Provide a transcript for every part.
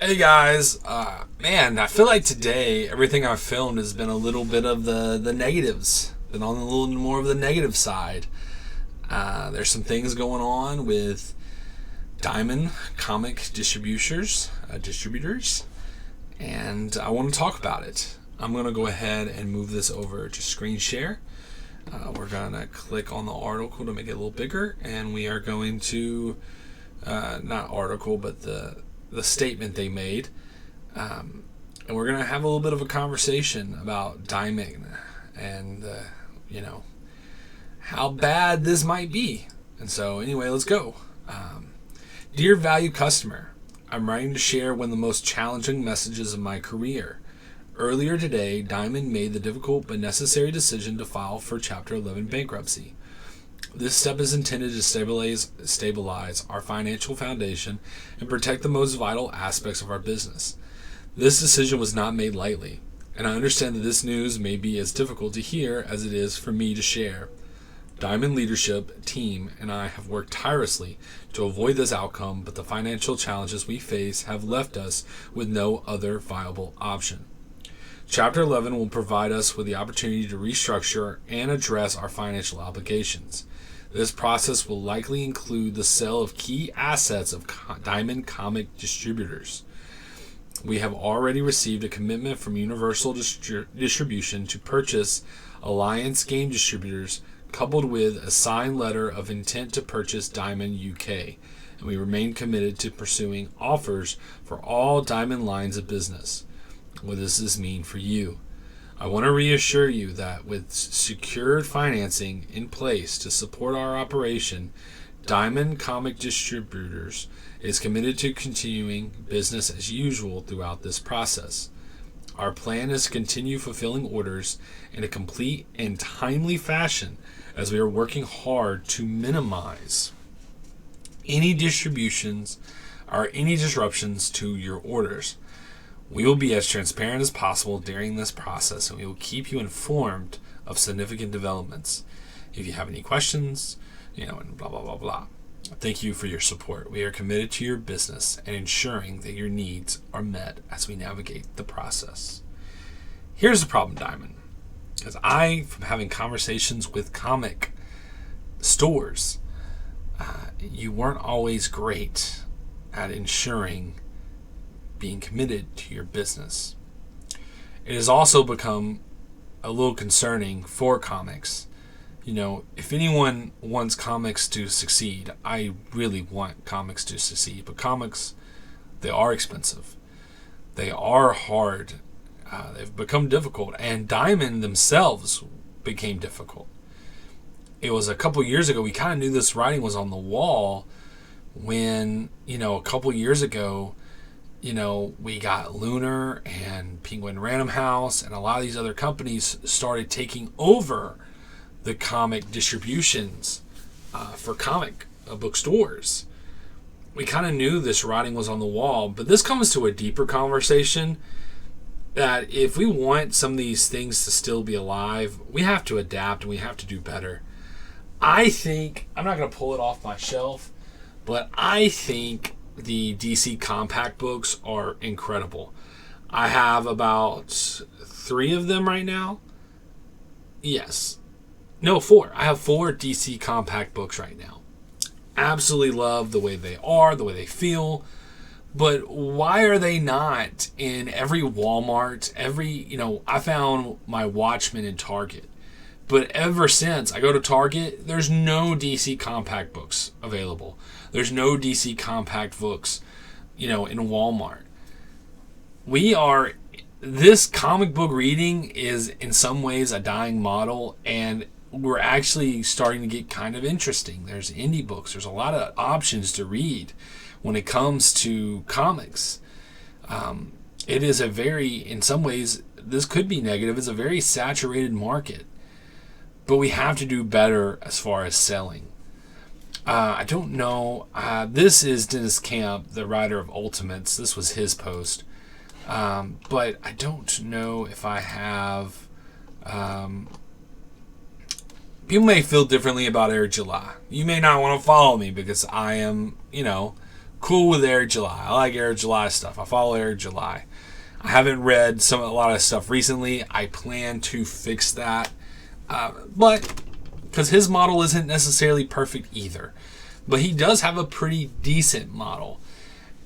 Hey guys, man, I feel like today everything I've filmed has been a little bit of the negatives, been on a little more of the negative side. There's some things going on with Diamond comic distributors, and I want to talk about it. I'm gonna go ahead and move this over to screen share. We're gonna click on the article to make it a little bigger, and we are going to not article, but the statement they made. And we're going to have a little bit of a conversation about Diamond and, you know, how bad this might be. And so, anyway, let's go. Dear valued customer, I'm writing to share one of the most challenging messages of my career. Earlier today, Diamond made the difficult but necessary decision to file for Chapter 11 bankruptcy. This step is intended to stabilize our financial foundation and protect the most vital aspects of our business. This decision was not made lightly, and I understand that this news may be as difficult to hear as it is for me to share. Diamond leadership team and I have worked tirelessly to avoid this outcome, but the financial challenges we face have left us with no other viable option. Chapter 11 will provide us with the opportunity to restructure and address our financial obligations. This process will likely include the sale of key assets of Diamond Comic Distributors. We have already received a commitment from Universal Distribution to purchase Alliance Game Distributors, coupled with a signed letter of intent to purchase Diamond UK, and we remain committed to pursuing offers for all Diamond lines of business. What does this mean for you? I want to reassure you that with secured financing in place to support our operation, Diamond Comic Distributors is committed to continuing business as usual throughout this process. Our plan is to continue fulfilling orders in a complete and timely fashion as we are working hard to minimize any distributions or any disruptions to your orders. We will be as transparent as possible during this process, and we will keep you informed of significant developments. If you have any questions, and blah, blah, blah, blah. Thank you for your support. We are committed to your business and ensuring that your needs are met as we navigate the process. Here's the problem, Diamond. Because from having conversations with comic stores, you weren't always great at ensuring being committed to your business. It has also become a little concerning for comics. If anyone wants comics to succeed, I really want comics to succeed. But comics, they are expensive. They are hard. They've become difficult. And Diamond themselves became difficult. It was a couple years ago, we kind of knew this writing was on the wall when, a couple years ago, we got Lunar and Penguin Random House and a lot of these other companies started taking over the comic distributions for comic book stores. We kind of knew this writing was on the wall, but this comes to a deeper conversation that if we want some of these things to still be alive, we have to adapt and we have to do better. I think, I'm not going to pull it off my shelf, but I think the DC compact books are incredible. I have about 3 of them right now. Yes. No, 4. I have 4 DC compact books right now. Absolutely love the way they are, the way they feel. But why are they not in every Walmart, I found my Watchmen in Target. But ever since I go to Target, there's no DC compact books available. There's no DC compact books, in Walmart. This comic book reading is in some ways a dying model, and we're actually starting to get kind of interesting. There's indie books. There's a lot of options to read when it comes to comics. It is in some ways, this could be negative. It's a very saturated market. But we have to do better as far as selling. I don't know. This is Dennis Camp, the writer of Ultimates. This was his post. But I don't know if I have... people may feel differently about Air July. You may not want to follow me because I am, cool with Eric July. I like Eric July stuff. I follow Eric July. I haven't read a lot of stuff recently. I plan to fix that, but because his model isn't necessarily perfect either, but he does have a pretty decent model,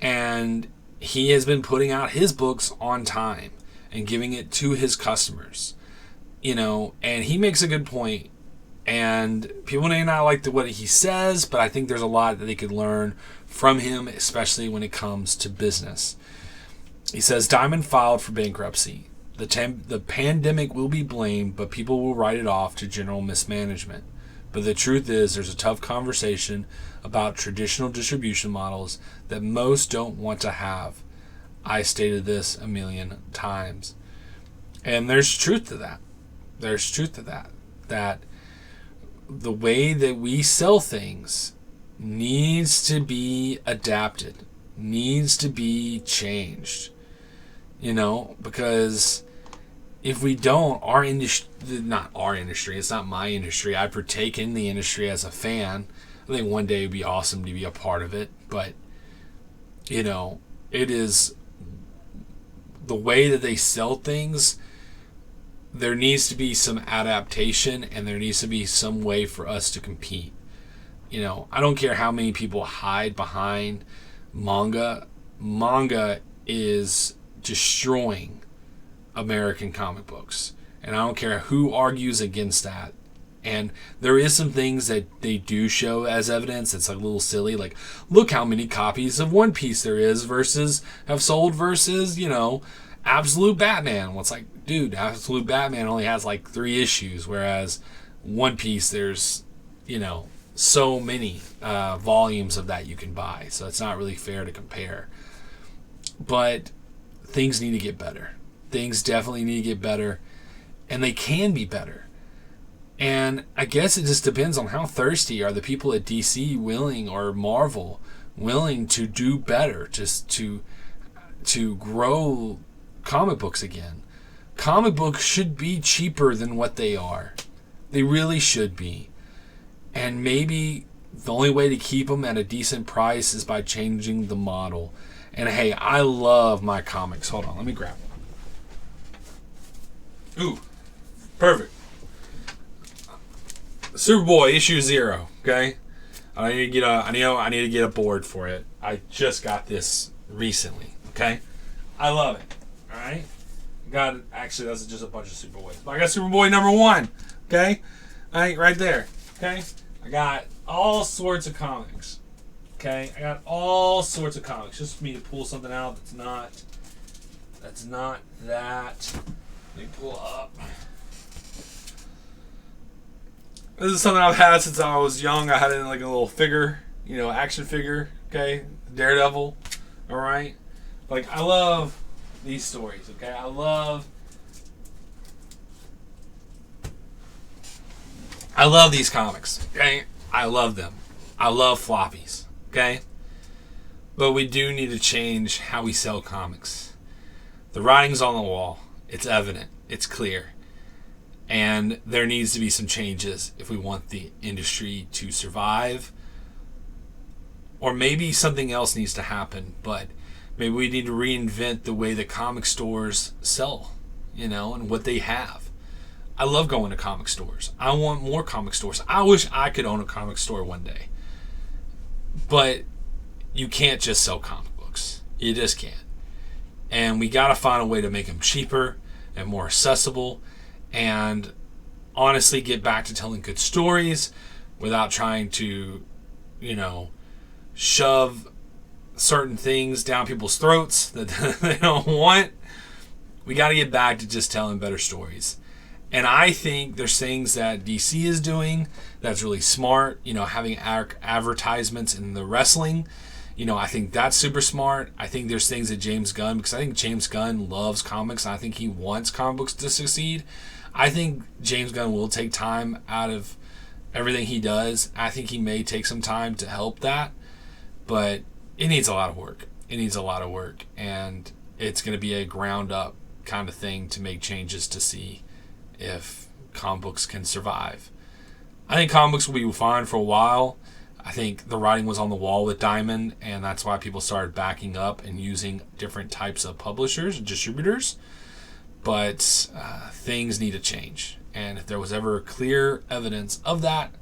and he has been putting out his books on time and giving it to his customers, and he makes a good point. And people may not like what he says, but I think there's a lot that they could learn from him, especially when it comes to business. He says, Diamond filed for bankruptcy. The pandemic will be blamed, but people will write it off to general mismanagement. But the truth is, there's a tough conversation about traditional distribution models that most don't want to have. I stated this a million times. And there's truth to that. There's truth to that. That the way that we sell things needs to be adapted, needs to be changed, because if we don't, it's not my industry. I partake in the industry as a fan. I think one day it'd be awesome to be a part of it, but it is the way that they sell things. There needs to be some adaptation, and there needs to be some way for us to compete. I don't care how many people hide behind manga. Manga is destroying American comic books, and I don't care who argues against that. And there is some things that they do show as evidence that's like a little silly, like look how many copies of One Piece there is have sold versus Absolute Batman. Well, it's like, dude, Absolute Batman only has like 3 issues, whereas One Piece, there's, so many volumes of that you can buy. So it's not really fair to compare. But things need to get better. Things definitely need to get better. And they can be better. And I guess it just depends on how thirsty are the people at DC or Marvel willing to do better, just to grow comic books again. Comic books should be cheaper than what they are. They really should be. And maybe the only way to keep them at a decent price is by changing the model. And hey, I love my comics. Hold on, let me grab one. Ooh, perfect. Superboy issue 0. Okay, I need to get a board for it. I just got this recently. Okay, I love it. All right, that's just a bunch of Superboys. But I got Superboy number 1. Okay, right there. Okay, I got all sorts of comics. Okay, I got all sorts of comics. Just for me to pull something out that's not that. Let me pull up. This is something I've had since I was young. I had it in like a little figure, action figure. Okay, Daredevil. All right, like I love these stories. Okay, I love these comics. Okay, I love them. I love floppies. Okay, but we do need to change how we sell comics. The writing's on the wall. It's evident. It's clear. And there needs to be some changes if we want the industry to survive. Or maybe something else needs to happen, but maybe we need to reinvent the way that comic stores sell, and what they have. I love going to comic stores. I want more comic stores. I wish I could own a comic store one day. But you can't just sell comic books. You just can't. And we got to find a way to make them cheaper and more accessible, and honestly get back to telling good stories without trying to, shove certain things down people's throats that they don't want. We got to get back to just telling better stories. And I think there's things that DC is doing that's really smart, having advertisements in the wrestling. I think that's super smart. I think there's things that James Gunn, because I think James Gunn loves comics, and I think he wants comic books to succeed. I think James Gunn will take time out of everything he does. I think he may take some time to help that, but it needs a lot of work. And it's going to be a ground up kind of thing to make changes to see if comic books can survive. I think comic books will be fine for a while. I think the writing was on the wall with Diamond, and that's why people started backing up and using different types of publishers and distributors. But things need to change. And if there was ever clear evidence of that,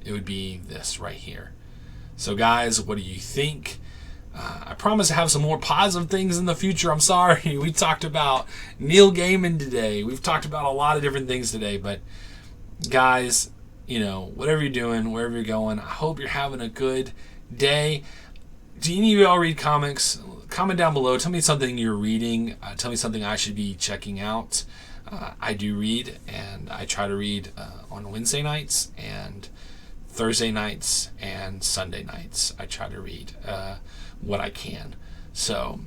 it would be this right here. So guys, what do you think? I promise to have some more positive things in the future. I'm sorry. We talked about Neil Gaiman today. We've talked about a lot of different things today. But guys, whatever you're doing, wherever you're going, I hope you're having a good day. Do any of y'all read comics? Comment down below. Tell me something you're reading. Tell me something I should be checking out. I do read, and I try to read on Wednesday nights and Thursday nights and Sunday nights. I try to read what I can. So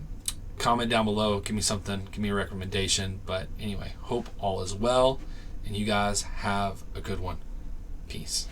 comment down below. Give me something. Give me a recommendation. But anyway, hope all is well, and you guys have a good one. Peace.